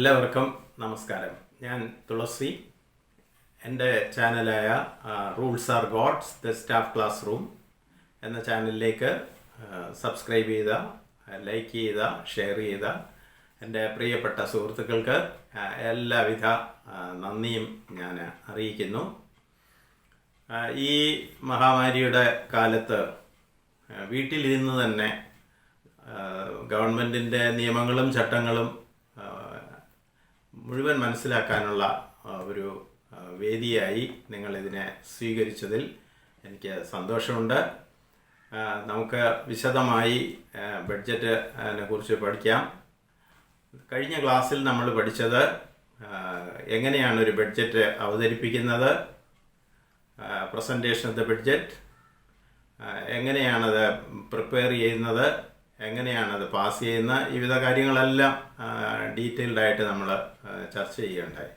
എല്ലാവർക്കും നമസ്കാരം. ഞാൻ തുളസി. എൻ്റെ ചാനലായ rules are gods the staff classroom എന്ന ചാനലിലേക്ക് സബ്സ്ക്രൈബ് ചെയ്ത, ലൈക്ക് ചെയ്ത, ഷെയർ ചെയ്ത എൻ്റെ പ്രിയപ്പെട്ട സുഹൃത്തുക്കൾക്ക് എല്ലാവിധ നന്ദിയും ഞാൻ അറിയിക്കുന്നു. ഈ മഹാമാരിയുടെ കാലത്ത് വീട്ടിലിരുന്ന് തന്നെ ഗവൺമെൻറ്റിൻ്റെ നിയമങ്ങളും ചട്ടങ്ങളും മുഴുവൻ മനസ്സിലാക്കാനുള്ള ഒരു വേദിയായി നിങ്ങളിതിനെ സ്വീകരിച്ചതിൽ എനിക്ക് സന്തോഷമുണ്ട്. നമുക്ക് വിശദമായി ബഡ്ജറ്റിനെ കുറിച്ച് പഠിക്കാം. കഴിഞ്ഞ ക്ലാസ്സിൽ നമ്മൾ പഠിച്ചത് എങ്ങനെയാണ് ഒരു ബഡ്ജറ്റ് അവതരിപ്പിക്കുന്നത്, പ്രസൻറ്റേഷൻ ഓഫ് ദ ബഡ്ജറ്റ്, എങ്ങനെയാണത് പ്രിപ്പയർ ചെയ്യുന്നത്, എങ്ങനെയാണത് പാസ് ചെയ്യുന്ന, ഈ വിധ കാര്യങ്ങളെല്ലാം ഡീറ്റെയിൽഡായിട്ട് നമ്മൾ ചർച്ച ചെയ്യുകയുണ്ടായി.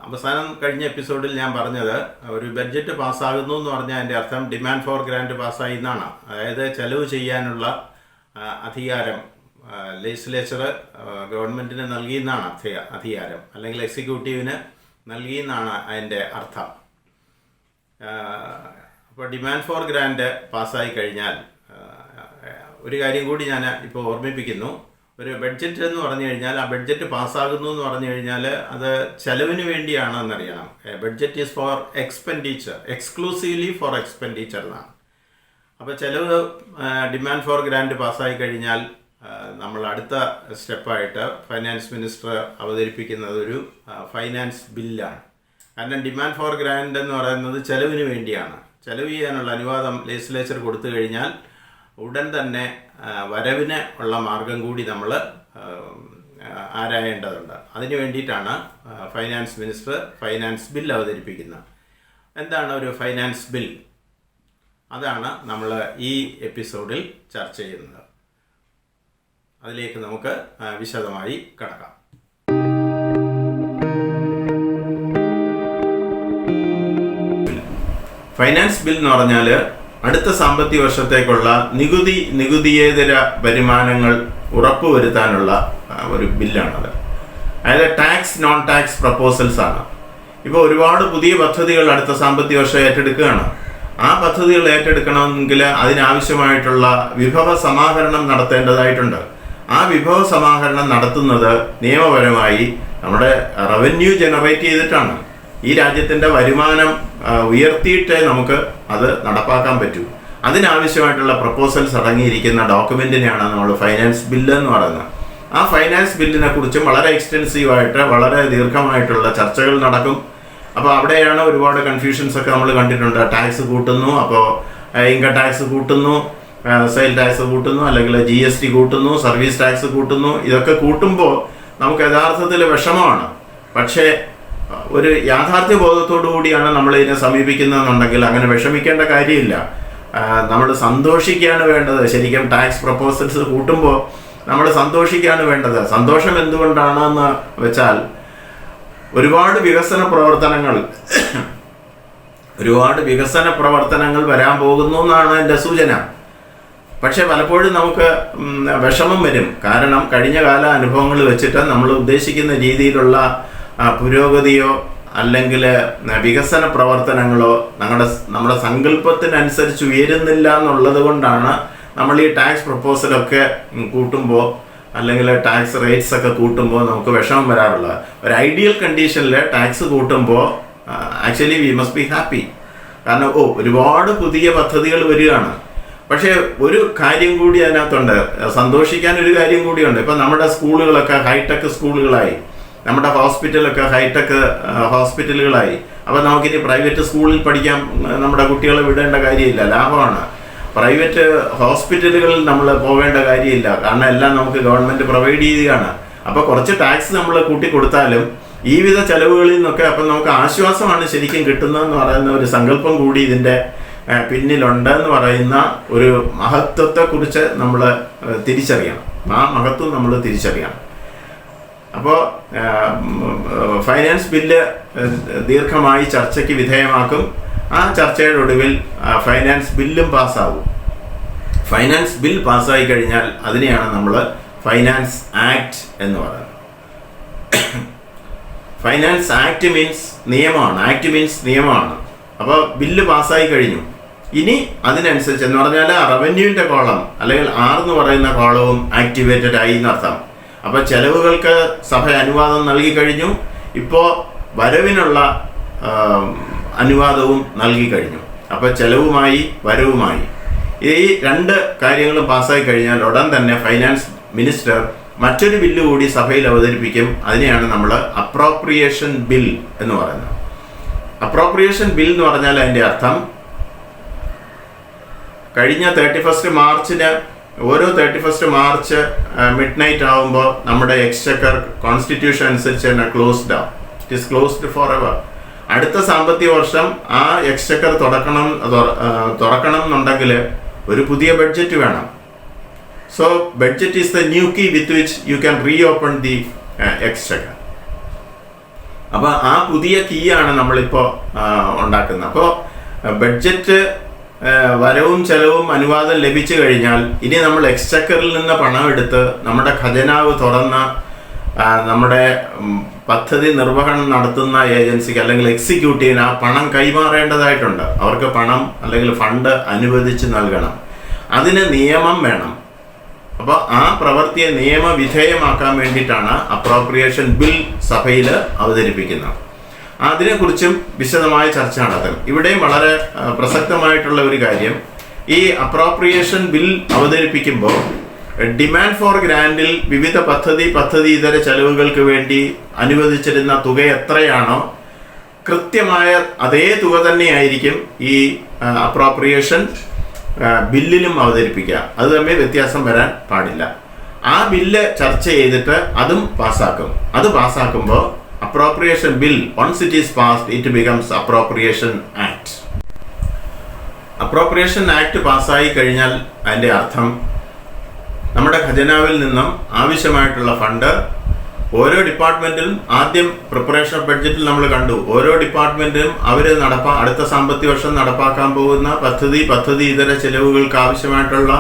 അവസാനം കഴിഞ്ഞ എപ്പിസോഡിൽ ഞാൻ പറഞ്ഞത് ഒരു ബഡ്ജറ്റ് പാസ്സാകുന്നു എന്ന് പറഞ്ഞാൽ അതിൻ്റെ അർത്ഥം ഡിമാൻഡ് ഫോർ ഗ്രാൻറ്റ് പാസ്സായി എന്നാണ്. അതായത് ചെലവ് ചെയ്യാനുള്ള അധികാരം ലെജിസ്ലേച്ചർ ഗവൺമെൻറ്റിന് നൽകിയെന്നാണ് അധികാരം, അല്ലെങ്കിൽ എക്സിക്യൂട്ടീവിന് നൽകിയെന്നാണ് അതിൻ്റെ അർത്ഥം. അപ്പോൾ ഡിമാൻഡ് ഫോർ ഗ്രാൻറ്റ് പാസ്സായി കഴിഞ്ഞാൽ ഒരു കാര്യം കൂടി ഞാൻ ഇപ്പോൾ ഓർമ്മിപ്പിക്കുന്നു. ഒരു ബഡ്ജറ്റ് എന്ന് പറഞ്ഞു കഴിഞ്ഞാൽ, ആ ബഡ്ജറ്റ് പാസ്സാകുന്നു എന്ന് പറഞ്ഞു കഴിഞ്ഞാൽ അത് ചെലവിന് വേണ്ടിയാണെന്നറിയണം. Budget is for expenditure, exclusively for expenditure എന്നാണ്. അപ്പോൾ ചെലവ് ഡിമാൻഡ് ഫോർ ഗ്രാൻറ്റ് പാസ്സായി കഴിഞ്ഞാൽ നമ്മൾ അടുത്ത സ്റ്റെപ്പായിട്ട് ഫൈനാൻസ് മിനിസ്റ്റർ അവതരിപ്പിക്കുന്നത് ഒരു ഫൈനാൻസ് ബില്ലാണ്. കാരണം ഡിമാൻഡ് ഫോർ ഗ്രാൻറ്റ് എന്ന് പറയുന്നത് ചെലവിന് വേണ്ടിയാണ്. ചെലവ് ചെയ്യാനുള്ള അനുവാദം ലെജിസ്ലേച്ചർ കൊടുത്തു കഴിഞ്ഞാൽ ഉടൻ തന്നെ വരവിന് ഉള്ള മാർഗം കൂടി നമ്മൾ ആരായേണ്ടതുണ്ട്. അതിന് വേണ്ടിയിട്ടാണ് ഫൈനാൻസ് മിനിസ്റ്റർ ഫൈനാൻസ് ബിൽ അവതരിപ്പിക്കുന്നത്. എന്താണ് ഒരു ഫൈനാൻസ് ബിൽ? അതാണ് നമ്മൾ ഈ എപ്പിസോഡിൽ ചർച്ച ചെയ്യുന്നത്. അതിലേക്ക് നമുക്ക് വിശദമായി കടക്കാം. ഫൈനാൻസ് ബിൽ എന്ന് പറഞ്ഞാൽ അടുത്ത സാമ്പത്തിക വർഷത്തേക്കുള്ള നികുതിയേതര വരുമാനങ്ങൾ ഉറപ്പുവരുത്താനുള്ള ഒരു ബില്ലാണത്. അതായത് ടാക്സ് നോൺ ടാക്സ് പ്രപ്പോസൽസ് ആണ്. ഇപ്പോൾ ഒരുപാട് പുതിയ പദ്ധതികൾ അടുത്ത സാമ്പത്തിക വർഷം ഏറ്റെടുക്കുകയാണ്. ആ പദ്ധതികൾ ഏറ്റെടുക്കണമെങ്കിൽ അതിനാവശ്യമായിട്ടുള്ള വിഭവ സമാഹരണം നടത്തേണ്ടതായിട്ടുണ്ട്. ആ വിഭവ സമാഹരണം നടത്തുന്നത് നിയമപരമായി നമ്മുടെ റവന്യൂ ജനറേറ്റ് ചെയ്തിട്ടാണ്. ഈ രാജ്യത്തിൻ്റെ വരുമാനം ഉയർത്തിയിട്ടേ നമുക്ക് അത് നടപ്പാക്കാൻ പറ്റൂ. അതിനാവശ്യമായിട്ടുള്ള പ്രപ്പോസൽസ് അടങ്ങിയിരിക്കുന്ന ഡോക്യുമെൻറ്റിനെയാണ് നമ്മൾ ഫൈനാൻസ് ബില്ല് എന്ന് പറയുന്നത്. ആ ഫൈനാൻസ് ബില്ലിനെ കുറിച്ചും വളരെ എക്സ്റ്റെൻസീവായിട്ട്, വളരെ ദീർഘമായിട്ടുള്ള ചർച്ചകൾ നടക്കും. അപ്പോൾ അവിടെയാണ് ഒരുപാട് കൺഫ്യൂഷൻസ് ഒക്കെ നമ്മൾ കണ്ടിട്ടുണ്ട്. ടാക്സ് കൂട്ടുന്നു, അപ്പോൾ ഇൻകം ടാക്സ് കൂട്ടുന്നു, സെയിൽ ടാക്സ് കൂട്ടുന്നു, അല്ലെങ്കിൽ GST കൂട്ടുന്നു, സർവീസ് ടാക്സ് കൂട്ടുന്നു. ഇതൊക്കെ കൂട്ടുമ്പോൾ നമുക്ക് യഥാർത്ഥത്തിൽ വിഷമമാണ്. പക്ഷേ ഒരു യാഥാർത്ഥ്യ ബോധത്തോടു കൂടിയാണ് നമ്മൾ ഇതിനെ സമീപിക്കുന്നതെന്നുണ്ടെങ്കിൽ അങ്ങനെ വിഷമിക്കേണ്ട കാര്യമില്ല. നമ്മൾ സന്തോഷിക്കുകയാണ് വേണ്ടത്. ശരിക്കും ടാക്സ് പ്രപ്പോസൽസ് കൂട്ടുമ്പോൾ നമ്മൾ സന്തോഷിക്കുകയാണ് വേണ്ടത്. സന്തോഷം എന്തുകൊണ്ടാണെന്ന് വെച്ചാൽ ഒരുപാട് വികസന പ്രവർത്തനങ്ങൾ വരാൻ പോകുന്നു എന്നാണ് എൻ്റെ സൂചന. പക്ഷെ പലപ്പോഴും നമുക്ക് വിഷമം വരും. കാരണം കഴിഞ്ഞ കാല അനുഭവങ്ങൾ വെച്ചിട്ട് നമ്മൾ ഉദ്ദേശിക്കുന്ന രീതിയിലുള്ള പുരോഗതിയോ അല്ലെങ്കിൽ വികസന പ്രവർത്തനങ്ങളോ നമ്മുടെ സങ്കല്പത്തിനനുസരിച്ച് ഉയരുന്നില്ല എന്നുള്ളത് കൊണ്ടാണ് നമ്മൾ ഈ ടാക്സ് പ്രപ്പോസലൊക്കെ കൂട്ടുമ്പോൾ, അല്ലെങ്കിൽ ടാക്സ് റേറ്റ്സ് ഒക്കെ കൂട്ടുമ്പോൾ നമുക്ക് വിഷമം വരാറുള്ളത്. ഒരു ഐഡിയൽ കണ്ടീഷനിൽ ടാക്സ് കൂട്ടുമ്പോൾ actually we must be happy. കാരണം ഒരുപാട് പുതിയ പദ്ധതികൾ വരികയാണ്. പക്ഷേ ഒരു കാര്യം കൂടി അതിനകത്തുണ്ട്, സന്തോഷിക്കാൻ ഒരു കാര്യം കൂടിയുണ്ട്. ഇപ്പം നമ്മുടെ സ്കൂളുകളൊക്കെ ഹൈടെക് സ്കൂളുകളായി, നമ്മുടെ ഹോസ്പിറ്റലൊക്കെ ഹൈടെക് ഹോസ്പിറ്റലുകളായി. അപ്പോൾ നമുക്കിനി പ്രൈവറ്റ് സ്കൂളിൽ പഠിക്കാൻ നമ്മുടെ കുട്ടികളെ വിടേണ്ട കാര്യമില്ല, ലാഭമാണ്. പ്രൈവറ്റ് ഹോസ്പിറ്റലുകളിൽ നമ്മൾ പോവേണ്ട കാര്യമില്ല, കാരണം എല്ലാം നമുക്ക് ഗവൺമെൻറ് പ്രൊവൈഡ് ചെയ്യുകയാണ്. അപ്പോൾ കുറച്ച് ടാക്സ് നമ്മൾ കൂട്ടിക്കൊടുത്താലും ഈ വിധ ചെലവുകളിൽ നിന്നൊക്കെ അപ്പം നമുക്ക് ആശ്വാസമാണ് ശരിക്കും കിട്ടുന്നതെന്ന് പറയുന്ന ഒരു സങ്കല്പം കൂടി ഇതിൻ്റെ പിന്നിലുണ്ടെന്ന് പറയുന്ന ഒരു മഹത്വത്തെക്കുറിച്ച് നമ്മൾ തിരിച്ചറിയണം. ആ മഹത്വം നമ്മൾ തിരിച്ചറിയണം. അപ്പോൾ ഫൈനാൻസ് ബില്ല് ദീർഘമായി ചർച്ചയ്ക്ക് വിധേയമാക്കും. ആ ചർച്ചയുടെ ഒടുവിൽ ഫൈനാൻസ് ബില്ലും പാസ്സാവും. ഫൈനാൻസ് ബിൽ പാസ്സായി കഴിഞ്ഞാൽ അതിനെയാണ് നമ്മൾ ഫൈനാൻസ് ആക്ട് എന്ന് പറയുന്നത്. ഫൈനാൻസ് ആക്ട് മീൻസ് നിയമമാണ്. ആക്ട് മീൻസ് നിയമമാണ്. അപ്പോൾ ബില്ല് പാസ്സായി കഴിഞ്ഞു. ഇനി അതിനനുസരിച്ച് എന്ന് പറഞ്ഞാൽ റവന്യൂവിൻ്റെ കോളം അല്ലെങ്കിൽ 6 എന്ന് പറയുന്ന കോളവും ആക്ടിവേറ്റഡ് ആയി എന്നർത്ഥം. അപ്പോൾ ചെലവുകൾക്ക് സഭ അനുവാദം നൽകി കഴിഞ്ഞു. ഇപ്പോൾ വരവിനുള്ള അനുവാദവും നൽകി കഴിഞ്ഞു. അപ്പോൾ ചെലവുമായി വരവുമായി ഈ 2 കാര്യങ്ങളും പാസ്സായി കഴിഞ്ഞാൽ ഉടൻ തന്നെ ഫൈനാൻസ് മിനിസ്റ്റർ മറ്റൊരു ബില്ല് കൂടി സഭയിൽ അവതരിപ്പിക്കും. അതിനെയാണ് നമ്മൾ അപ്രോപ്രിയേഷൻ ബിൽ എന്ന് പറയുന്നത്. അപ്രോപ്രിയേഷൻ ബിൽ എന്ന് പറഞ്ഞാൽ അതിൻ്റെ അർത്ഥം കഴിഞ്ഞ 31 മാർച്ചിന് ഓരോ 31 മാർച്ച് മിഡ് നൈറ്റ് ആകുമ്പോൾ നമ്മുടെ എക്സ്ചക്കർ കോൺസ്റ്റിറ്റ്യൂഷൻ അനുസരിച്ച് തന്നെ ക്ലോസ്ഡ് ആവും. It is closed for ever. അടുത്ത സാമ്പത്തിക വർഷം ആ എക്സ്ചക്കർ തുറക്കണം എന്നുണ്ടെങ്കിൽ ഒരു പുതിയ ബഡ്ജറ്റ് വേണം. So budget is the new key with which you can reopen the exchequer. അപ്പോൾ ആ പുതിയ കീ ആണ് നമ്മളിപ്പോൾ ഉണ്ടാക്കുന്നത്. അപ്പോൾ ബഡ്ജറ്റ് വരവും ചെലവും അനുവാദം ലഭിച്ചു കഴിഞ്ഞാൽ ഇനി നമ്മൾ എക്സ്ചക്കറിൽ നിന്ന് പണം എടുത്ത് നമ്മുടെ ഖജനാവ് തുറന്ന നമ്മുടെ പദ്ധതി നിർവഹണം നടത്തുന്ന ഏജൻസിക്ക് അല്ലെങ്കിൽ എക്സിക്യൂട്ടീവിന് ആ പണം കൈമാറേണ്ടതായിട്ടുണ്ട്. അവർക്ക് പണം അല്ലെങ്കിൽ ഫണ്ട് അനുവദിച്ച് നൽകണം. അതിന് നിയമം വേണം. അപ്പോൾ ആ പ്രവൃത്തിയെ നിയമവിധേയമാക്കാൻ വേണ്ടിയിട്ടാണ് അപ്രോപ്രിയേഷൻ ബിൽ സഭയിൽ അവതരിപ്പിക്കുന്നത്. അതിനെക്കുറിച്ചും വിശദമായ ചർച്ച നടത്തും. ഇവിടെയും വളരെ പ്രസക്തമായിട്ടുള്ള ഒരു കാര്യം, ഈ അപ്രോപ്രിയേഷൻ ബിൽ അവതരിപ്പിക്കുമ്പോൾ ഡിമാൻഡ് ഫോർ ഗ്രാൻഡിൽ വിവിധ പദ്ധതി ഇതര ചെലവുകൾക്ക് വേണ്ടി അനുവദിച്ചിരുന്ന തുക എത്രയാണോ കൃത്യമായ അതേ തുക തന്നെയായിരിക്കും ഈ അപ്രോപ്രിയേഷൻ ബില്ലിലും അവതരിപ്പിക്കുക. അത് തമ്മിൽ വ്യത്യാസം വരാൻ പാടില്ല. ആ ബില്ല് ചർച്ച ചെയ്തിട്ട് അതും പാസ്സാക്കും. അത് പാസ്സാക്കുമ്പോൾ appropriation bill once it is passed it becomes appropriation act. Appropriation act പാസ്സായി കഴിഞ്ഞാൽ അതിൻ്റെ അർത്ഥം നമ്മുടെ ഖജനാവിൽ നിന്നും ആവശ്യമായിട്ടുള്ള ഫണ്ട് ഓരോ ഡിപ്പാർട്ട്മെൻറ്റിലും ആദ്യം പ്രിപ്പറേഷൻ ഓഫ് ബഡ്ജറ്റിൽ നമ്മൾ കണ്ടു. ഓരോ ഡിപ്പാർട്ട്മെൻറ്റിലും അവർ അടുത്ത സാമ്പത്തിക വർഷം നടപ്പാക്കാൻ പോകുന്ന പദ്ധതി ഇതര ചെലവുകൾക്ക് ആവശ്യമായിട്ടുള്ള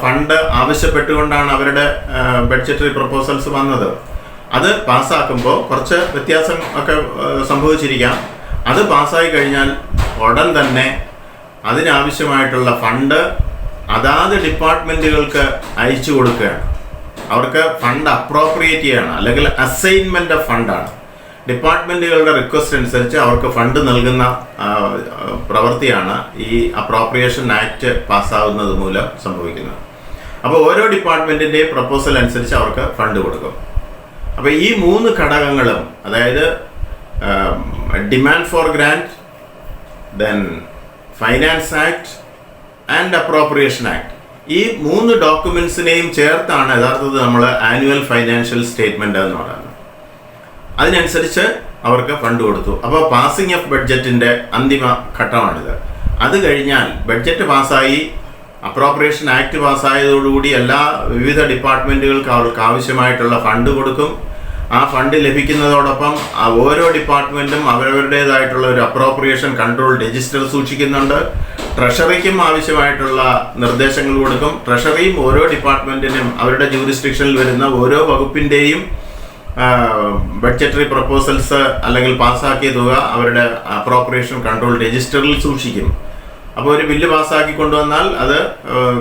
ഫണ്ട് ആവശ്യപ്പെട്ടുകൊണ്ടാണ് അവരുടെ ബഡ്ജറ്ററി പ്രപ്പോസൽസ് വന്നത്. അത് പാസ്സാക്കുമ്പോൾ കുറച്ച് വ്യത്യാസം ഒക്കെ സംഭവിച്ചിരിക്കാം. അത് പാസ്സായി കഴിഞ്ഞാൽ ഉടൻ തന്നെ അതിനാവശ്യമായിട്ടുള്ള ഫണ്ട് അതാത് ഡിപ്പാർട്ട്മെൻറ്റുകൾക്ക് അയച്ചു കൊടുക്കുകയാണ്. അവർക്ക് ഫണ്ട് അപ്രോപ്രിയേറ്റ് ചെയ്യണം, അല്ലെങ്കിൽ അസൈൻമെൻ്റ് ഓഫ് ഫണ്ടാണ്. ഡിപ്പാർട്ട്മെൻറ്റുകളുടെ റിക്വസ്റ്റ് അനുസരിച്ച് അവർക്ക് ഫണ്ട് നൽകുന്ന പ്രവൃത്തിയാണ് ഈ അപ്രോപ്രിയേഷൻ ആക്ട് പാസ്സാവുന്നത് മൂലം സംഭവിക്കുന്നത്. അപ്പോൾ ഓരോ ഡിപ്പാർട്ട്മെൻറ്റിൻ്റെയും പ്രപ്പോസൽ അനുസരിച്ച് അവർക്ക് ഫണ്ട് കൊടുക്കും. അപ്പോൾ ഈ 3 ഘടകങ്ങളും, അതായത് demand for grand, then finance act and appropriation act, ഈ 3 ഡോക്യുമെൻസിനെയും ചേർത്താണ് യഥാർത്ഥത്തിൽ നമ്മൾ ആനുവൽ ഫൈനാൻഷ്യൽ സ്റ്റേറ്റ്മെൻറ്റ് എന്ന് പറയുന്നത്. അതിനനുസരിച്ച് അവർക്ക് ഫണ്ട് കൊടുത്തു. അപ്പോൾ പാസിംഗ് ഓഫ് ബഡ്ജറ്റിൻ്റെ അന്തിമ ഘട്ടമാണിത്. അത് കഴിഞ്ഞാൽ ബഡ്ജറ്റ് പാസ്സായി, അപ്രോപ്രിയേഷൻ ആക്ട് പാസ്സായതോടുകൂടി വിവിധ ഡിപ്പാർട്ട്മെൻറ്റുകൾക്ക് അവർക്ക് ആവശ്യമായിട്ടുള്ള ഫണ്ട് കൊടുക്കും. ആ ഫണ്ട് ലഭിക്കുന്നതോടൊപ്പം ഓരോ ഡിപ്പാർട്ട്മെൻറ്റും അവരവരുടേതായിട്ടുള്ള ഒരു അപ്രോപ്രിയേഷൻ കൺട്രോൾ രജിസ്റ്റർ സൂക്ഷിക്കുന്നുണ്ട്. ട്രഷറിക്കും ആവശ്യമായിട്ടുള്ള നിർദ്ദേശങ്ങൾ കൊടുക്കും. ട്രഷറിയും ഓരോ ഡിപ്പാർട്ട്മെൻറ്റിനും അവരുടെ ജൂറിസ്ഡിക്ഷനിൽ വരുന്ന ഓരോ വകുപ്പിൻ്റെയും ബഡ്ജറ്ററി പ്രപ്പോസൽസ് അല്ലെങ്കിൽ പാസ്സാക്കിയ തുക അവരുടെ അപ്രോപ്രിയേഷൻ കൺട്രോൾ രജിസ്റ്ററിൽ സൂക്ഷിക്കും. അപ്പോൾ ഒരു ബില്ല് പാസ്സാക്കി കൊണ്ടുവന്നാൽ അത്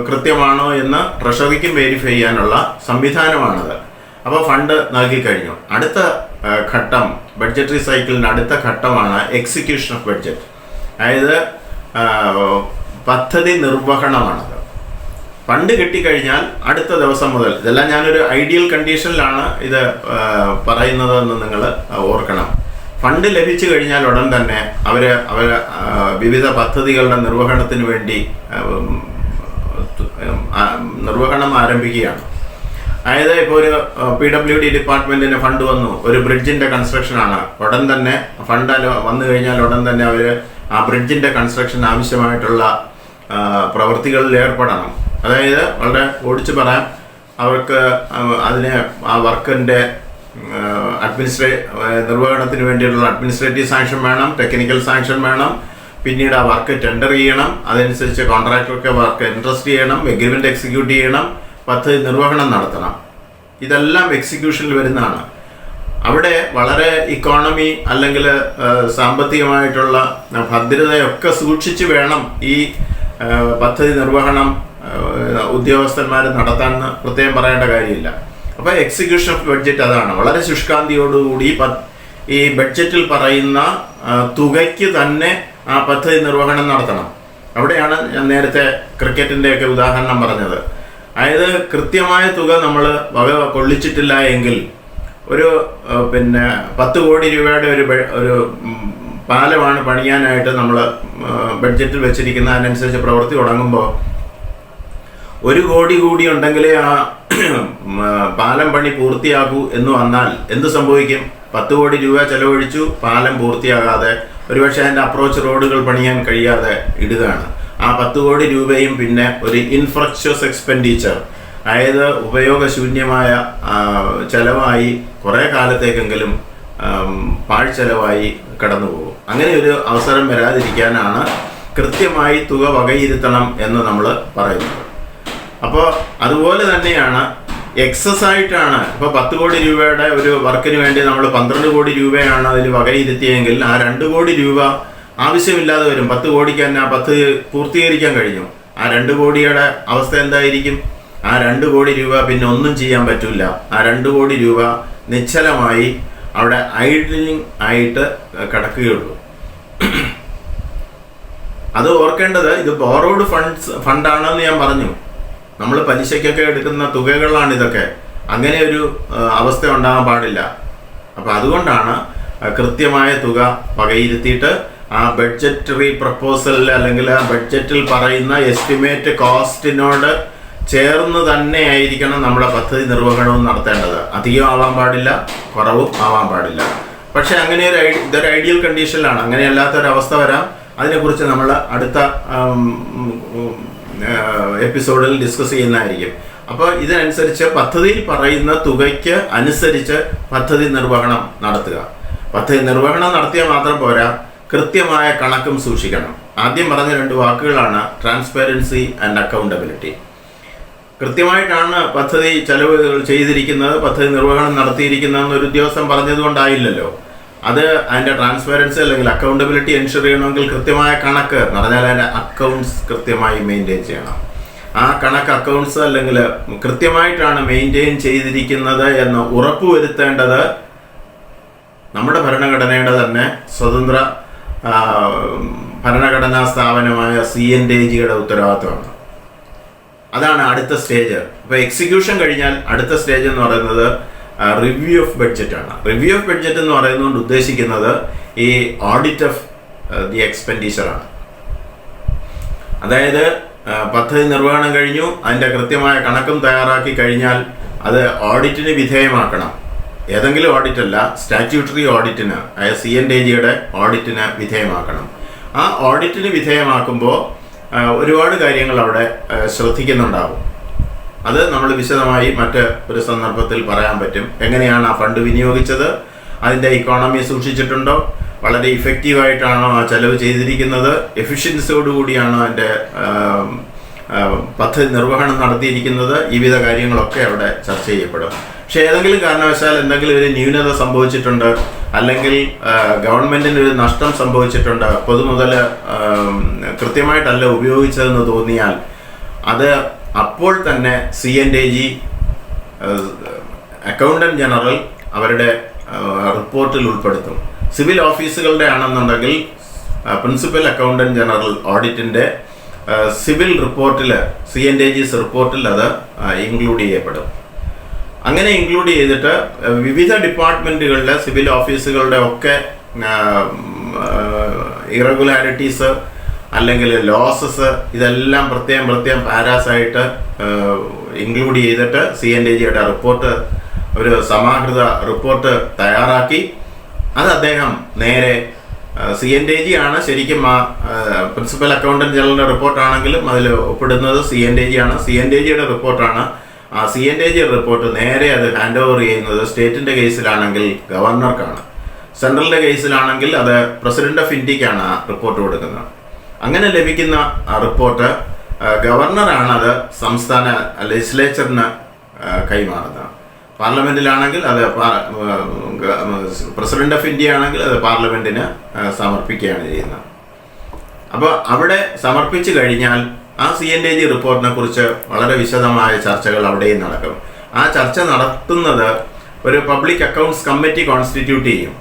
കൃത്യമാണോ എന്ന് ട്രഷറിക്കും വെരിഫൈ ചെയ്യാനുള്ള സംവിധാനമാണത്. അപ്പോൾ ഫണ്ട് നൽകി കഴിഞ്ഞു. അടുത്ത ഘട്ടം, ബഡ്ജറ്ററി സൈക്കിളിൻ്റെ അടുത്ത ഘട്ടമാണ് എക്സിക്യൂഷൻ ഓഫ് ബഡ്ജറ്റ്. അതായത് പദ്ധതി നിർവഹണമാണത്. ഫണ്ട് കിട്ടിക്കഴിഞ്ഞാൽ അടുത്ത ദിവസം മുതൽ, ഇതെല്ലാം ഞാനൊരു ഐഡിയൽ കണ്ടീഷനിലാണ് ഇത് പറയുന്നതെന്ന് നിങ്ങൾ ഓർക്കണം. ഫണ്ട് ലഭിച്ചു കഴിഞ്ഞാൽ ഉടൻ തന്നെ അവർ വിവിധ പദ്ധതികളുടെ നിർവഹണത്തിന് വേണ്ടി നിർവഹണം ആരംഭിക്കുകയാണ്. അതായത് ഇപ്പോൾ ഒരു PWD ഡിപ്പാർട്ട്മെൻറ്റിന് ഫണ്ട് വന്നു, ഒരു ബ്രിഡ്ജിൻ്റെ കൺസ്ട്രക്ഷനാണ്. ഉടൻ തന്നെ ഫണ്ട് വന്നു കഴിഞ്ഞാൽ ഉടൻ തന്നെ അവർ ആ ബ്രിഡ്ജിൻ്റെ കൺസ്ട്രക്ഷൻ ആവശ്യമായിട്ടുള്ള പ്രവൃത്തികളിൽ ഏർപ്പെടണം. അതായത് വളരെ ഓടിച്ചു പറയാം, അവർക്ക് അതിന് ആ വർക്കിൻ്റെ നിർവഹണത്തിന് വേണ്ടിയിട്ടുള്ള അഡ്മിനിസ്ട്രേറ്റീവ് സാങ്ഷൻ വേണം, ടെക്നിക്കൽ സാങ്ഷൻ വേണം, പിന്നീട് ആ വർക്ക് ടെൻഡർ ചെയ്യണം, അതനുസരിച്ച് കോൺട്രാക്ടർക്ക് വർക്ക് ഇൻട്രസ്റ്റ് ചെയ്യണം, എഗ്രിമെൻ്റ് എക്സിക്യൂട്ട് ചെയ്യണം, പദ്ധതി നിർവഹണം നടത്തണം. ഇതെല്ലാം എക്സിക്യൂഷനിൽ വരുന്നതാണ്. അവിടെ വളരെ ഇക്കോണമി അല്ലെങ്കിൽ സാമ്പത്തികമായിട്ടുള്ള ഭദ്രതയൊക്കെ സൂക്ഷിച്ച് വേണം ഈ പദ്ധതി നിർവഹണം ഉദ്യോഗസ്ഥന്മാർ നടത്താമെന്ന് പ്രത്യേകം പറയേണ്ട കാര്യമില്ല. അപ്പോൾ എക്സിക്യൂഷൻ ഓഫ് ബഡ്ജറ്റ് അതാണ്. വളരെ ശുഷ്കാന്തിയോടുകൂടി ഈ ബഡ്ജറ്റിൽ പറയുന്ന തുകയ്ക്ക് തന്നെ ആ പദ്ധതി നിർവഹണം നടത്തണം. അവിടെയാണ് ഞാൻ നേരത്തെ ക്രിക്കറ്റിൻ്റെയൊക്കെ ഉദാഹരണം പറഞ്ഞത്. അതായത് കൃത്യമായ തുക നമ്മൾ വക കൊള്ളിച്ചിട്ടില്ല എങ്കിൽ ഒരു 10 കോടി രൂപയുടെ ഒരു പാലമാണ് പണിയാനായിട്ട് നമ്മൾ ബഡ്ജറ്റിൽ വെച്ചിരിക്കുന്ന, അതിനനുസരിച്ച് പ്രവൃത്തി തുടങ്ങുമ്പോൾ 1 കോടി കൂടി ഉണ്ടെങ്കിലേ ആ പാലം പണി പൂർത്തിയാകൂ എന്ന് വന്നാൽ എന്ത് സംഭവിക്കും? 10 കോടി രൂപ ചെലവഴിച്ചു, പാലം പൂർത്തിയാകാതെ ഒരുപക്ഷെ അതിൻ്റെ അപ്രോച്ച് റോഡുകൾ പണിയാൻ കഴിയാതെ ഇടുകയാണ്. ആ 10 കോടി രൂപയും പിന്നെ ഒരു ഇൻഫ്രാസ്ട്രക്ചർ എക്സ്പെൻഡിച്ചർ, അതായത് ഉപയോഗശൂന്യമായ ചെലവായി കുറേ കാലത്തേക്കെങ്കിലും പാഴ്ചെലവായി കടന്നു പോകും. അങ്ങനെ ഒരു അവസരം വരാതിരിക്കാനാണ് കൃത്യമായി തുക വകയിരുത്തണം എന്ന് നമ്മൾ പറയുന്നത്. അപ്പോൾ അതുപോലെ തന്നെയാണ് എക്സസ് ആയിട്ടാണ്. ഇപ്പോൾ 10 കോടി രൂപയുടെ ഒരു വർക്കിന് വേണ്ടി നമ്മൾ 12 കോടി രൂപയാണ് അതിൽ വകയിരുത്തിയെങ്കിൽ ആ 2 കോടി രൂപ ആവശ്യമില്ലാതെ വരും. 10 കോടിക്ക് തന്നെ ആ 10 പൂർത്തീകരിക്കാൻ കഴിഞ്ഞു. ആ 2 കോടിയുടെ അവസ്ഥ എന്തായിരിക്കും? ആ 2 കോടി രൂപ പിന്നെ ഒന്നും ചെയ്യാൻ പറ്റില്ല. ആ 2 കോടി രൂപ നിശ്ചലമായി അവിടെ ഐഡലിംഗ് ആയിട്ട് കിടക്കുകയുള്ളൂ. അത് ഓർക്കേണ്ടത്, ഇത് ബോറോഡ് ഫണ്ടാണെന്ന് ഞാൻ പറഞ്ഞു. നമ്മൾ പലിശയ്ക്കൊക്കെ എടുക്കുന്ന തുകകളാണ് ഇതൊക്കെ. അങ്ങനെ ഒരു അവസ്ഥ ഉണ്ടാകാൻ പാടില്ല. അപ്പം അതുകൊണ്ടാണ് കൃത്യമായ തുക വകയിരുത്തിയിട്ട് ആ ബഡ്ജറ്ററി പ്രപ്പോസലിൽ അല്ലെങ്കിൽ ആ ബഡ്ജറ്റിൽ പറയുന്ന എസ്റ്റിമേറ്റ് കോസ്റ്റിനോട് ചേർന്ന് തന്നെ ആയിരിക്കണം നമ്മുടെ പദ്ധതി നിർവഹണവും നടത്തേണ്ടത്. അധികം ആവാൻ പാടില്ല, കുറവും ആവാൻ പാടില്ല. പക്ഷേ അങ്ങനെ ഇതൊരു ഐഡിയൽ കണ്ടീഷനിലാണ്. അങ്ങനെയല്ലാത്തൊരവസ്ഥ വരാം. അതിനെക്കുറിച്ച് നമ്മൾ അടുത്ത എപ്പിസോഡിൽ ഡിസ്കസ് ചെയ്യുന്നതായിരിക്കും. അപ്പോൾ ഇതിനനുസരിച്ച് പദ്ധതിയിൽ പറയുന്ന തുകയ്ക്ക് അനുസരിച്ച് പദ്ധതി നിർവഹണം നടത്തുക. പദ്ധതി നിർവഹണം നടത്തിയാൽ മാത്രം പോരാ, കൃത്യമായ കണക്കും സൂക്ഷിക്കണം. ആദ്യം പറഞ്ഞ 2 വാക്കുകളാണ് ട്രാൻസ്പെറൻസി ആൻഡ് അക്കൗണ്ടബിലിറ്റി. കൃത്യമായിട്ടാണ് പദ്ധതി ചെലവുകൾ ചെയ്തിരിക്കുന്നത്, പദ്ധതി നിർവഹണം നടത്തിയിരിക്കുന്നതെന്ന് ഒരു ഉദ്യോഗസ്ഥൻ പറഞ്ഞതുകൊണ്ടായില്ലല്ലോ. അത് അതിൻ്റെ ട്രാൻസ്പെറൻസി അല്ലെങ്കിൽ അക്കൗണ്ടബിലിറ്റി എൻഷുർ ചെയ്യണമെങ്കിൽ കൃത്യമായ കണക്ക് എന്ന് പറഞ്ഞാൽ അതിൻ്റെ അക്കൗണ്ട്സ് കൃത്യമായി മെയിൻറ്റെയിൻ ചെയ്യണം. ആ കണക്ക് അക്കൗണ്ട്സ് അല്ലെങ്കിൽ കൃത്യമായിട്ടാണ് മെയിൻറ്റെയിൻ ചെയ്തിരിക്കുന്നത് എന്ന് ഉറപ്പുവരുത്തേണ്ടത് നമ്മുടെ ഭരണഘടനയുടെ തന്നെ സ്വതന്ത്ര ഭരണഘടനാ സ്ഥാപനമായ CNDAGയുടെ ഉത്തരവാദിത്വമാണ്. അതാണ് അടുത്ത സ്റ്റേജ്. അപ്പോൾ എക്സിക്യൂഷൻ കഴിഞ്ഞാൽ അടുത്ത സ്റ്റേജ് എന്ന് പറയുന്നത് റിവ്യൂ ഓഫ് ബഡ്ജറ്റ് ആണ്. റിവ്യൂ ഓഫ് ബഡ്ജറ്റ് എന്ന് പറയുന്നതുകൊണ്ട് ഉദ്ദേശിക്കുന്നത് ഈ ഓഡിറ്റ് ഓഫ് ദി എക്സ്പെൻഡിച്ചർ ആണ്. അതായത് പദ്ധതി നിർവഹണം കഴിഞ്ഞു, അതിൻ്റെ കൃത്യമായ കണക്കും തയ്യാറാക്കി കഴിഞ്ഞാൽ അത് ഓഡിറ്റിന് വിധേയമാക്കണം. ഏതെങ്കിലും ഓഡിറ്റ് അല്ല, സ്റ്റാറ്റ്യൂട്ടറി ഓഡിറ്റിന്, അതായത് CNDAGയുടെ ഓഡിറ്റിന് വിധേയമാക്കണം. ആ ഓഡിറ്റിന് വിധേയമാക്കുമ്പോൾ ഒരുപാട് കാര്യങ്ങൾ അവിടെ ശ്രദ്ധിക്കുന്നുണ്ടാകും. അത് നമ്മൾ വിശദമായി മറ്റ് ഒരു സന്ദർഭത്തിൽ പറയാൻ പറ്റും. എങ്ങനെയാണ് ആ ഫണ്ട് വിനിയോഗിച്ചത്, അതിൻ്റെ ഇക്കോണമി സൂക്ഷിച്ചിട്ടുണ്ടോ, വളരെ ഇഫക്റ്റീവായിട്ടാണോ ആ ചെലവ് ചെയ്തിരിക്കുന്നത്, എഫിഷ്യൻസിയോടുകൂടിയാണോ അതിൻ്റെ പദ്ധതി നിർവഹണം നടത്തിയിരിക്കുന്നത്, ഈ വിധ കാര്യങ്ങളൊക്കെ അവിടെ ചർച്ച ചെയ്യപ്പെടും. പക്ഷേ ഏതെങ്കിലും കാരണവശാൽ എന്തെങ്കിലും ഒരു ന്യൂനത സംഭവിച്ചിട്ടുണ്ട്, അല്ലെങ്കിൽ ഗവൺമെൻറ്റിന് ഒരു നഷ്ടം സംഭവിച്ചിട്ടുണ്ട്, പൊതുമുതൽ കൃത്യമായിട്ടല്ല ഉപയോഗിച്ചതെന്ന് തോന്നിയാൽ അത് അപ്പോൾ തന്നെ CNDAG അക്കൗണ്ടന്റ് ജനറൽ അവരുടെ റിപ്പോർട്ടിൽ ഉൾപ്പെടുത്തും. സിവിൽ ഓഫീസുകളുടെ ആണെന്നുണ്ടെങ്കിൽ പ്രിൻസിപ്പൽ അക്കൗണ്ടന്റ് ജനറൽ ഓഡിറ്റിൻ്റെ സിവിൽ റിപ്പോർട്ടിൽ, CNDAG's റിപ്പോർട്ടിൽ അത് ഇൻക്ലൂഡ് ചെയ്യപ്പെടും. അങ്ങനെ ഇൻക്ലൂഡ് ചെയ്തിട്ട് വിവിധ ഡിപ്പാർട്ട്മെൻറ്റുകളിലെ സിവിൽ ഓഫീസുകളുടെ ഒക്കെ ഇറഗുലാരിറ്റീസ് അല്ലെങ്കിൽ ലോസസ് ഇതെല്ലാം പ്രത്യേകം പാരാസായിട്ട് ഇൻക്ലൂഡ് ചെയ്തിട്ട് CNDAGയുടെ റിപ്പോർട്ട്, ഒരു സമാഹൃത റിപ്പോർട്ട് തയ്യാറാക്കി അത് അദ്ദേഹം നേരെ CNDAG ആണ് ശരിക്കും ആ പ്രിൻസിപ്പൽ അക്കൗണ്ടന്റ് ജനറലിൻ്റെ റിപ്പോർട്ടാണെങ്കിലും അതിൽ ഒപ്പിടുന്നത് CNDAG ആണ്. CNDAGയുടെ റിപ്പോർട്ടാണ്. ആ CNDAG റിപ്പോർട്ട് നേരെ അത് ഹാൻഡ് ഓവർ ചെയ്യുന്നത് സ്റ്റേറ്റിൻ്റെ കേസിലാണെങ്കിൽ ഗവർണർക്കാണ്, സെൻട്രലിൻ്റെ കേസിലാണെങ്കിൽ അത് പ്രസിഡന്റ് ഓഫ് ഇന്ത്യക്കാണ് ആ റിപ്പോർട്ട് കൊടുക്കുന്നത്. അങ്ങനെ ലഭിക്കുന്ന റിപ്പോർട്ട് ഗവർണറാണ് അത് സംസ്ഥാന ലെജിസ്ലേച്ചറിന് കൈമാറുന്നത്. പാർലമെൻറ്റിലാണെങ്കിൽ അത് പ്രസിഡന്റ് ഓഫ് ഇന്ത്യ ആണെങ്കിൽ അത് പാർലമെൻറ്റിന് സമർപ്പിക്കുകയാണ് ചെയ്യുന്നത്. അപ്പോൾ അവിടെ സമർപ്പിച്ചു കഴിഞ്ഞാൽ ആ CNAG റിപ്പോർട്ടിനെ കുറിച്ച് വളരെ വിശദമായ ചർച്ചകൾ അവിടെയും നടക്കും. ആ ചർച്ച നടത്തുന്നത് ഒരു പബ്ലിക് അക്കൗണ്ട്സ് കമ്മിറ്റി കോൺസ്റ്റിറ്റ്യൂട്ട് ചെയ്യും.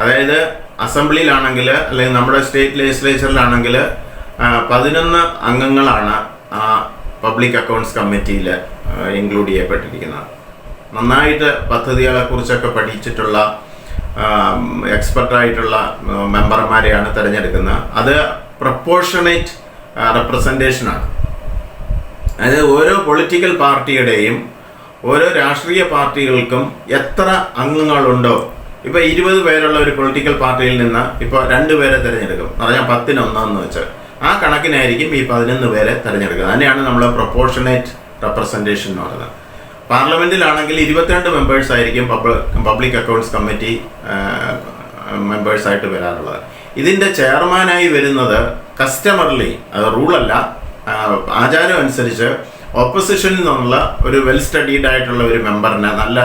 അതായത് അസംബ്ലിയിലാണെങ്കിൽ അല്ലെങ്കിൽ നമ്മുടെ സ്റ്റേറ്റ് ലെജിസ്ലേച്ചറിലാണെങ്കിൽ 11 അംഗങ്ങളാണ് ആ പബ്ലിക് അക്കൗണ്ട്സ് കമ്മിറ്റിയിൽ ഇൻക്ലൂഡ് ചെയ്യപ്പെട്ടിരിക്കുന്നത്. നന്നായിട്ട് പദ്ധതികളെ കുറിച്ചൊക്കെ പഠിച്ചിട്ടുള്ള എക്സ്പെർട്ടായിട്ടുള്ള മെമ്പർമാരെയാണ് തിരഞ്ഞെടുക്കുന്നത്. അത് പ്രപ്പോർഷണേറ്റ് റെപ്രസെൻറ്റേഷനാണ്. അതായത് ഓരോ പൊളിറ്റിക്കൽ പാർട്ടിയുടെയും ഓരോ രാഷ്ട്രീയ പാർട്ടികൾക്കും എത്ര അംഗങ്ങളുണ്ടോ, ഇപ്പോൾ 20 പേരുള്ള ഒരു പൊളിറ്റിക്കൽ പാർട്ടിയിൽ നിന്ന് ഇപ്പോൾ 2 പേരെ തിരഞ്ഞെടുക്കും എന്ന് പറഞ്ഞാൽ 10-1 എന്ന് വെച്ച് ആ കണക്കിനായിരിക്കും ഈ 11 പേരെ തിരഞ്ഞെടുക്കുക. അതിനെയാണ് നമ്മൾ പ്രപ്പോർഷണേറ്റ് റെപ്രസെൻറ്റേഷൻ എന്ന് പറയുന്നത്. പാർലമെൻറ്റിലാണെങ്കിൽ 22 മെമ്പേഴ്സ് ആയിരിക്കും പബ്ലിക് അക്കൗണ്ട്സ് കമ്മിറ്റി മെമ്പേഴ്സായിട്ട് വരാറുള്ളത്. ഇതിൻ്റെ ചെയർമാനായി വരുന്നത് കസ്റ്റമർലി, അത് റൂളല്ല, ആചാരം അനുസരിച്ച് ഓപ്പോസിഷനിൽ നിന്നുള്ള ഒരു വെൽ സ്റ്റഡീഡ് ആയിട്ടുള്ള ഒരു മെമ്പറിനെ, നല്ല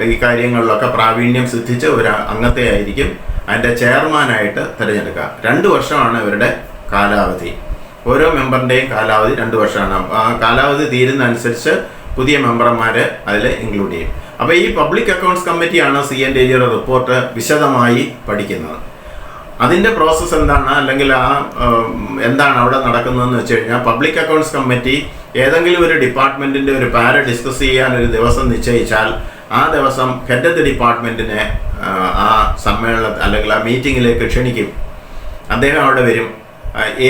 ഈ കാര്യങ്ങളിലൊക്കെ പ്രാവീണ്യം സിദ്ധിച്ച ഒരു അംഗത്തെ ആയിരിക്കും അതിൻ്റെ ചെയർമാനായിട്ട് തിരഞ്ഞെടുക്കുക. 2 വർഷമാണ് ഇവരുടെ കാലാവധി. ഓരോ മെമ്പറിൻ്റെയും കാലാവധി 2 വർഷമാണ്. ആ കാലാവധി തീരുന്നതനുസരിച്ച് പുതിയ മെമ്പർമാരെ അതിൽ ഇൻക്ലൂഡ് ചെയ്യും. അപ്പോൾ ഈ പബ്ലിക് അക്കൗണ്ട്സ് കമ്മിറ്റിയാണ് CNAGയുടെ റിപ്പോർട്ട് വിശദമായി പഠിക്കുന്നത്. അതിൻ്റെ പ്രോസസ്സ് എന്താണ്, അല്ലെങ്കിൽ എന്താണ് അവിടെ നടക്കുന്നതെന്ന് വെച്ച് കഴിഞ്ഞാൽ, പബ്ലിക് അക്കൗണ്ട്സ് കമ്മിറ്റി ഏതെങ്കിലും ഒരു ഡിപ്പാർട്ട്മെൻറ്റിൻ്റെ ഒരു പാര ഡിസ്കസ് ചെയ്യാൻ ഒരു ദിവസം നിശ്ചയിച്ചാൽ ആ ദിവസം ഹെഡ് ഓഫ് ദി ഡിപ്പാർട്ട്മെൻറ്റിനെ ആ സമ്മേളനത്തിൽ അല്ലെങ്കിൽ ആ മീറ്റിങ്ങിലേക്ക് ക്ഷണിക്കും. അദ്ദേഹം അവിടെ വരും.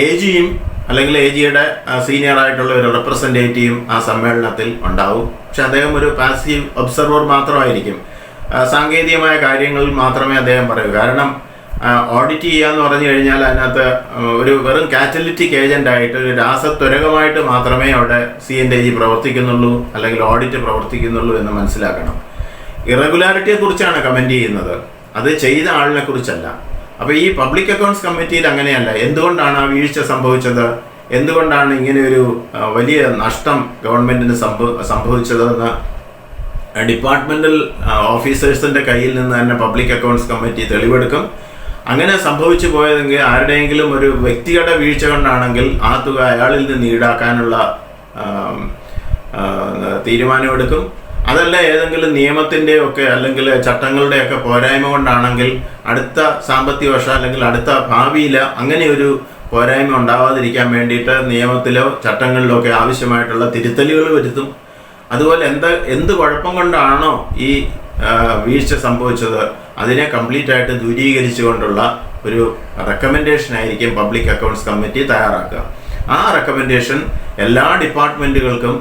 AGയും അല്ലെങ്കിൽ AGയുടെ സീനിയർ ആയിട്ടുള്ള ഒരു റെപ്രസെൻറ്റേറ്റീവും ആ സമ്മേളനത്തിൽ ഉണ്ടാവും. പക്ഷെ അദ്ദേഹം ഒരു പാസീവ് ഒബ്സർവർ മാത്രമായിരിക്കും. സാങ്കേതികമായ കാര്യങ്ങളിൽ മാത്രമേ അദ്ദേഹം പറയൂ. കാരണം ഓഡിറ്റ് ചെയ്യുക എന്ന് പറഞ്ഞു കഴിഞ്ഞാൽ അതിനകത്ത് ഒരു വെറും കാറ്റലിറ്റിക് ഏജൻ്റായിട്ട്, ഒരു രാസത്വരകമായിട്ട് മാത്രമേ അവിടെ CNAG പ്രവർത്തിക്കുന്നുള്ളൂ അല്ലെങ്കിൽ ഓഡിറ്റ് പ്രവർത്തിക്കുന്നുള്ളൂ എന്ന് മനസ്സിലാക്കണം. ഇറഗുലാരിറ്റിയെക്കുറിച്ചാണ് കമൻറ്റ് ചെയ്യുന്നത്, അത് ചെയ്ത ആളിനെ കുറിച്ചല്ല. അപ്പോൾ ഈ പബ്ലിക് അക്കൗണ്ട്സ് കമ്മിറ്റിയിൽ അങ്ങനെയല്ല. എന്തുകൊണ്ടാണ് ആ വീഴ്ച സംഭവിച്ചത്, എന്തുകൊണ്ടാണ് ഇങ്ങനെ ഒരു വലിയ നഷ്ടം ഗവൺമെൻറ്റിന് സംഭവിച്ചതെന്ന് ഡിപ്പാർട്ട്മെൻ്റൽ ഓഫീസേഴ്സിൻ്റെ കയ്യിൽ നിന്ന് തന്നെ പബ്ലിക് അക്കൗണ്ട്സ് കമ്മിറ്റി തെളിവെടുക്കും. അങ്ങനെ സംഭവിച്ചു പോയതെങ്കിൽ ആരുടെയെങ്കിലും ഒരു വ്യക്തിഗത വീഴ്ച കൊണ്ടാണെങ്കിൽ ആ തുക അയാളിൽ നിന്ന് ഈടാക്കാനുള്ള തീരുമാനമെടുക്കും. അതല്ല ഏതെങ്കിലും നിയമത്തിൻ്റെയോ ഒക്കെ അല്ലെങ്കിൽ ചട്ടങ്ങളുടെയൊക്കെ പോരായ്മ കൊണ്ടാണെങ്കിൽ അടുത്ത സാമ്പത്തിക വർഷം അല്ലെങ്കിൽ അടുത്ത ഭാവിയിൽ അങ്ങനെ ഒരു പോരായ്മ ഉണ്ടാവാതിരിക്കാൻ വേണ്ടിയിട്ട് നിയമത്തിലോ ചട്ടങ്ങളിലോ ഒക്കെ ആവശ്യമായിട്ടുള്ള തിരുത്തലുകൾ വരുത്തും. അതുപോലെ എന്ത് കുഴപ്പം കൊണ്ടാണോ ഈ വീഴ്ച സംഭവിച്ചത് അതിനെ കംപ്ലീറ്റ് ആയിട്ട് ദൂരീകരിച്ചുകൊണ്ടുള്ള ഒരു റെക്കമെൻഡേഷൻ ആയിരിക്കും പബ്ലിക് അക്കൗണ്ട്സ് കമ്മിറ്റി തയ്യാറാക്കുക. ആ റെക്കമെൻഡേഷൻ എല്ലാ ഡിപ്പാർട്ട്മെൻറ്റുകൾക്കും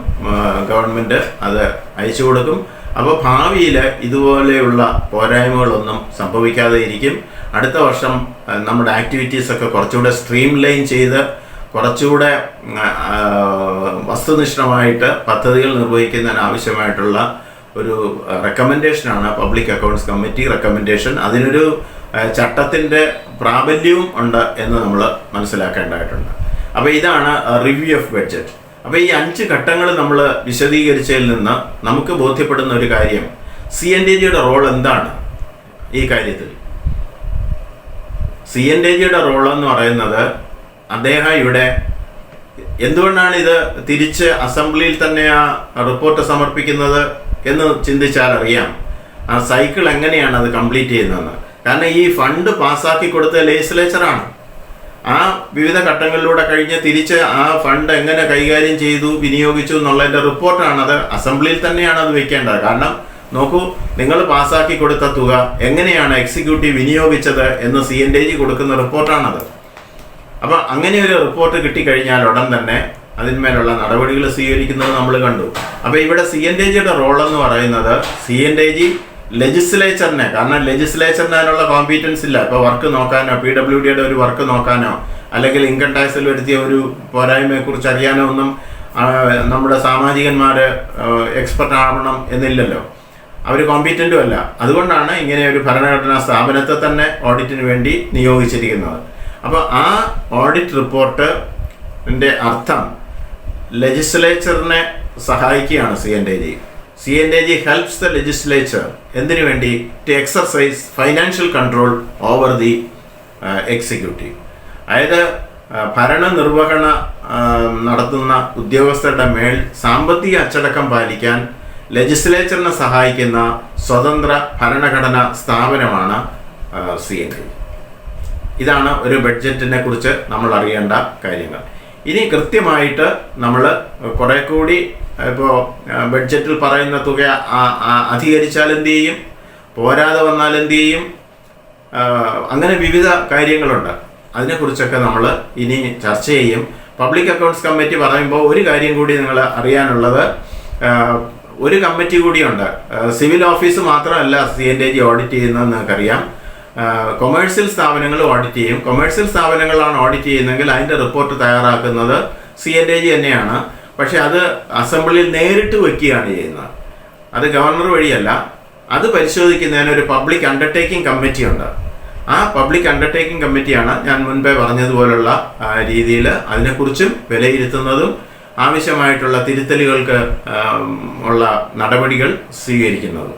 ഗവൺമെൻറ് അത് അയച്ചു കൊടുക്കും. അപ്പോൾ ഭാവിയിൽ ഇതുപോലെയുള്ള പോരായ്മകളൊന്നും സംഭവിക്കാതെ ഇരിക്കും. അടുത്ത വർഷം നമ്മുടെ ആക്ടിവിറ്റീസൊക്കെ കുറച്ചുകൂടെ സ്ട്രീം ലൈൻ ചെയ്ത് കുറച്ചുകൂടെ വസ്തുനിഷ്ഠമായിട്ട് പദ്ധതികൾ നിർവഹിക്കുന്നതിന് ആവശ്യമായിട്ടുള്ള ഒരു റെക്കമെൻഡേഷനാണ് പബ്ലിക് അക്കൗണ്ട്സ് കമ്മിറ്റി റെക്കമെൻഡേഷൻ. അതിനൊരു ചട്ടത്തിൻ്റെ പ്രാബല്യവും ഉണ്ട് എന്ന് നമ്മൾ മനസ്സിലാക്കേണ്ടതായിട്ടുണ്ട്. അപ്പോൾ ഇതാണ് റിവ്യൂ ഓഫ് ബഡ്ജറ്റ്. അപ്പോൾ ഈ 5 ഘട്ടങ്ങൾ നമ്മൾ വിശദീകരിച്ചതിൽ നിന്ന് നമുക്ക് ബോധ്യപ്പെടുന്ന ഒരു കാര്യം, CNAGയുടെ റോൾ എന്താണ് ഈ കാര്യത്തിൽ. CNAGയുടെ റോൾ എന്ന് പറയുന്നത്, അദ്ദേഹം ഇവിടെ എന്തുകൊണ്ടാണ് ഇത് തിരിച്ച് അസംബ്ലിയിൽ തന്നെ ആ റിപ്പോർട്ട് സമർപ്പിക്കുന്നത് എന്ന് ചിന്തിച്ചാൽ അറിയാം ആ സൈക്കിൾ എങ്ങനെയാണ് അത് കംപ്ലീറ്റ് ചെയ്യുന്നതെന്ന്. കാരണം ഈ ഫണ്ട് പാസ്സാക്കി കൊടുത്ത ലെജിസ്ലേച്ചറാണ്. ആ വിവിധ ഘട്ടങ്ങളിലൂടെ കഴിഞ്ഞ് തിരിച്ച് ആ ഫണ്ട് എങ്ങനെ കൈകാര്യം ചെയ്തു, വിനിയോഗിച്ചു എന്നുള്ളതിൻ്റെ റിപ്പോർട്ടാണത്. അസംബ്ലിയിൽ തന്നെയാണ് അത് വെക്കേണ്ടത്. കാരണം നോക്കൂ, നിങ്ങൾ പാസ്സാക്കി കൊടുത്ത തുക എങ്ങനെയാണ് എക്സിക്യൂട്ടീവ് വിനിയോഗിച്ചത് എന്ന് CNAG കൊടുക്കുന്ന റിപ്പോർട്ടാണത്. അപ്പം അങ്ങനെ ഒരു റിപ്പോർട്ട് കിട്ടിക്കഴിഞ്ഞാൽ ഉടൻ തന്നെ അതിന്മേലുള്ള നടപടികൾ സ്വീകരിക്കുന്നത് നമ്മൾ കണ്ടു. അപ്പോൾ ഇവിടെ CNAGയുടെ റോൾ എന്ന് പറയുന്നത്, CNAG ലെജിസ്ലേച്ചറിനെ, കാരണം ലെജിസ്ലേച്ചറിന് അതിനുള്ള കോമ്പീറ്റൻസ് ഇല്ല. ഇപ്പോൾ വർക്ക് നോക്കാനോ, PWDയുടെ ഒരു വർക്ക് നോക്കാനോ, അല്ലെങ്കിൽ ഇൻകം ടാക്സിൽ വരുത്തിയ ഒരു പോരായ്മയെക്കുറിച്ച് അറിയാനോ ഒന്നും നമ്മുടെ സാമാജികന്മാർ എക്സ്പെർട്ട് ആവണം എന്നില്ലല്ലോ. അവർ കോമ്പീറ്റൻറ്റും അല്ല. അതുകൊണ്ടാണ് ഇങ്ങനെ ഒരു ഭരണഘടനാ സ്ഥാപനത്തെ തന്നെ ഓഡിറ്റിന് വേണ്ടി നിയോഗിച്ചിരിക്കുന്നത്. അപ്പോൾ ആ ഓഡിറ്റ് റിപ്പോർട്ടിൻ്റെ അർത്ഥം ലെജിസ്ലേച്ചറിനെ സഹായിക്കുകയാണ് CNAG ഹെൽപ്സ് ദ ലെജിസ്ലേച്ചർ എന്തിനു വേണ്ടി? To exercise financial control over the executive. അതായത് ഭരണനിർവഹണ നടത്തുന്ന ഉദ്യോഗസ്ഥരുടെ മേൽ സാമ്പത്തിക അച്ചടക്കം പാലിക്കാൻ ലെജിസ്ലേച്ചറിനെ സഹായിക്കുന്ന സ്വതന്ത്ര ഭരണഘടനാ സ്ഥാപനമാണ് CNAG. ഇതാണ് ഒരു ബഡ്ജറ്റിനെ കുറിച്ച് നമ്മൾ അറിയേണ്ട കാര്യങ്ങൾ. ഇനി കൃത്യമായിട്ട് നമ്മൾ കുറെ കൂടി ഇപ്പോൾ ബഡ്ജറ്റിൽ പറയുന്ന തുക അധികരിച്ചാൽ എന്ത് ചെയ്യും, പോരാതെ വന്നാൽ എന്ത് ചെയ്യും, അങ്ങനെ വിവിധ കാര്യങ്ങളുണ്ട്. അതിനെക്കുറിച്ചൊക്കെ നമ്മൾ ഇനി ചർച്ച ചെയ്യും. പബ്ലിക് അക്കൗണ്ട്സ് കമ്മിറ്റി പറയുമ്പോൾ ഒരു കാര്യം കൂടി നിങ്ങൾ അറിയാനുള്ളത്, ഒരു കമ്മിറ്റി കൂടിയുണ്ട്. സിവിൽ ഓഫീസ് മാത്രമല്ല CNAG ഓഡിറ്റ് ചെയ്യുന്നതെന്ന് നിങ്ങൾക്കറിയാം. കൊമേഴ്സ്യൽ സ്ഥാപനങ്ങൾ ഓഡിറ്റ് ചെയ്യും. കൊമേഴ്സ്യൽ സ്ഥാപനങ്ങളാണ് ഓഡിറ്റ് ചെയ്യുന്നതെങ്കിൽ അതിൻ്റെ റിപ്പോർട്ട് തയ്യാറാക്കുന്നത് CNAG തന്നെയാണ്. പക്ഷെ അത് അസംബ്ലിയിൽ നേരിട്ട് വയ്ക്കുകയാണ് ചെയ്യുന്നത്. അത് ഗവർണർ വഴിയല്ല. അത് പരിശോധിക്കുന്നതിന് ഒരു പബ്ലിക് അണ്ടർടേക്കിംഗ് കമ്മിറ്റി ഉണ്ട്. ആ പബ്ലിക് അണ്ടർടേക്കിംഗ് കമ്മിറ്റിയാണ് ഞാൻ മുൻപേ പറഞ്ഞതുപോലുള്ള രീതിയിൽ അതിനെക്കുറിച്ചും വിലയിരുത്തുന്നതും ആവശ്യമായിട്ടുള്ള തിരുത്തലുകൾക്ക് ഉള്ള നടപടികൾ സ്വീകരിക്കുന്നതും.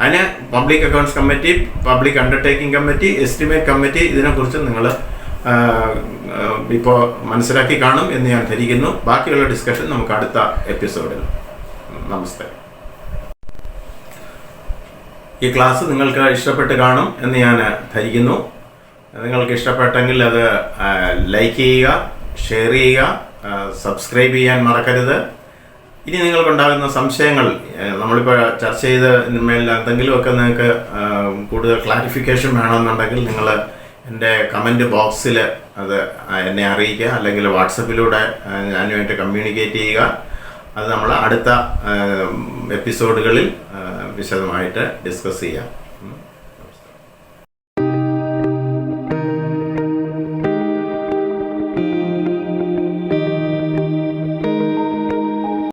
അതിന് public accounts committee, public undertaking committee, estimate committee, ഇതിനെക്കുറിച്ച് നിങ്ങൾ ഇപ്പോൾ മനസ്സിലാക്കി കാണും എന്ന് ഞാൻ ധരിക്കുന്നു. ബാക്കിയുള്ള ഡിസ്കഷൻ നമുക്ക് അടുത്ത എപ്പിസോഡിൽ. നമസ്തേ. ഈ ക്ലാസ് നിങ്ങൾക്ക് ഇഷ്ടപ്പെട്ട് കാണും എന്ന് ഞാൻ ധരിക്കുന്നു. നിങ്ങൾക്ക് ഇഷ്ടപ്പെട്ടെങ്കിൽ അത് ലൈക്ക് ചെയ്യുക, ഷെയർ ചെയ്യുക, സബ്സ്ക്രൈബ് ചെയ്യാൻ മറക്കരുത്. ഇനി നിങ്ങൾക്കുണ്ടാകുന്ന സംശയങ്ങൾ നമ്മളിപ്പോൾ ചർച്ച ചെയ്തതിന്മേൽ എന്തെങ്കിലുമൊക്കെ നിങ്ങൾക്ക് കൂടുതൽ ക്ലാരിഫിക്കേഷൻ വേണമെന്നുണ്ടെങ്കിൽ നിങ്ങൾ എൻ്റെ കമൻറ്റ് ബോക്സിൽ അത് എന്നെ അറിയിക്കുക, അല്ലെങ്കിൽ വാട്സപ്പിലൂടെ ഞാനുമായിട്ട് കമ്മ്യൂണിക്കേറ്റ് ചെയ്യുക. അത് നമ്മൾ അടുത്ത എപ്പിസോഡുകളിൽ വിശദമായിട്ട് ഡിസ്കസ് ചെയ്യാം.